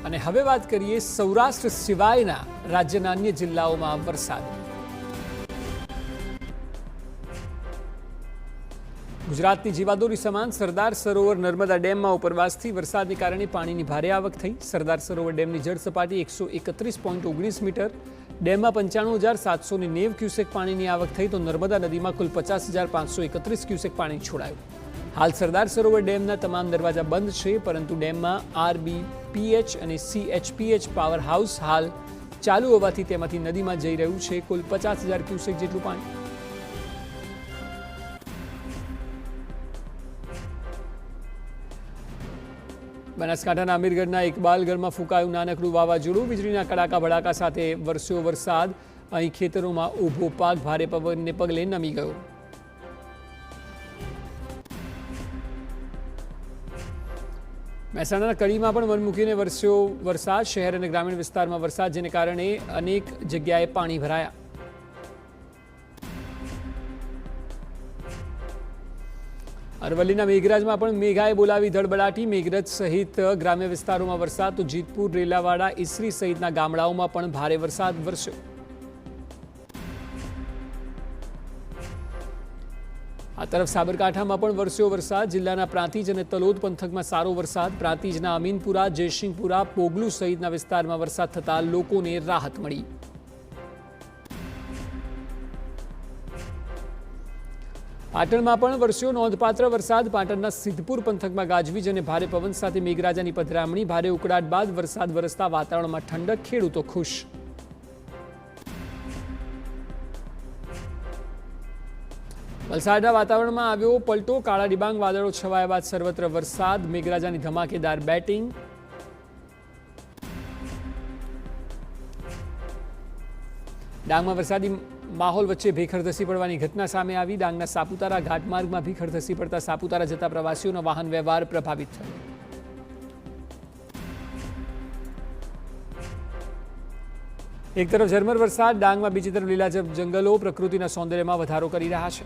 અને હવે વાત કરીએ સૌરાષ્ટ્ર સિવાયના રાજ્યના અન્ય જિલ્લાઓમાં વરસાદ. ગુજરાતની જીવાદોરી સમાન સરદાર સરોવર નર્મદા ડેમમાં ઉપરવાસથી વરસાદને કારણે પાણીની ભારે આવક થઈ. સરદાર સરોવર ડેમની જળ સપાટી 131.19 મીટર. ડેમમાં 95,790 ક્યુસેક પાણીની આવક થઈ તો નર્મદા નદીમાં કુલ 50,531 ક્યુસેક પાણી છોડાયું. હાલ સરદાર સરોવર ડેમના તમામ દરવાજા બંધ છે, પરંતુ ડેમમાં RBPH અને CHPH પાવર હાઉસ હાલ ચાલુ હોવાથી તેમાંથી નદીમાં જઈ રહ્યું છે કુલ 50,000 ક્યુસેક જેટલું પાણી. બનાસકાંઠાના અમીરગઢના ઇકબાલગઢમાં ફૂંકાયું નાનકડું વાવાઝોડું. વીજળીના કડાકા ભડાકા સાથે વરસ્યો વરસાદ. અહીં ખેતરોમાં ઊભો પાક ભારે પવનને પગલે નમી ગયો. મહેસાણાના કડીમાં પણ મન મૂકીને વરસ્યો વરસાદ. શહેર અને ગ્રામીણ વિસ્તારમાં વરસાદ, જેને કારણે અનેક જગ્યાએ પાણી ભરાયા. અરવલ્લીના મેઘરાજમાં પણ મેઘાએ બોલાવી ધડબડાટી. મેઘરજ સહિત ગ્રામ્ય વિસ્તારોમાં વરસાદ તો જીતપુર, રેલાવાડા, ઈસરી સહિતના ગામડાઓમાં પણ ભારે વરસાદ વરસ્યો. આ તરફ સાબરકાંઠામાં પણ વરસ્યો વરસાદ. જિલ્લાના પ્રાંતિજ અને તલોદ પંથકમાં સારો વરસાદ. પ્રાંતિજના અમીનપુરા, જયસિંહપુરા, પોગલુ સહિતના વિસ્તારમાં વરસાદ થતાં લોકોને રાહત મળી. પાટણમાં પણ વરસ્યો નોંધપાત્ર વરસાદ. પાટણના સિદ્ધપુર પંથકમાં ગાજવીજ અને ભારે પવન સાથે મેઘરાજાની પધરામણી. ભારે ઉકળાટ બાદ વરસાદ વરસતા વાતાવરણમાં ઠંડક, ખેડૂતો ખુશ. વલસાડના વાતાવરણમાં આવ્યો પલટો. કાળા ડિબાંગ વાદળો છવાયા બાદ સર્વત્ર વરસાદ. મેઘરાજાની ધમાકેદાર બેટિંગ. ડાંગમાં વરસાદી માહોલ વચ્ચે ભેખડ ધસી પડવાની ઘટના સામે આવી. ડાંગના સાપુતારા ઘાટમાર્ગમાં ભેખડ ધસી પડતા સાપુતારા જતા પ્રવાસીઓનો વાહન વ્યવહાર પ્રભાવિત થયો. એક તરફ ઝરમર વરસાદ ડાંગમાં, બીજી તરફ લીલાજમ જંગલો પ્રકૃતિના સૌંદર્યમાં વધારો કરી રહ્યા છે.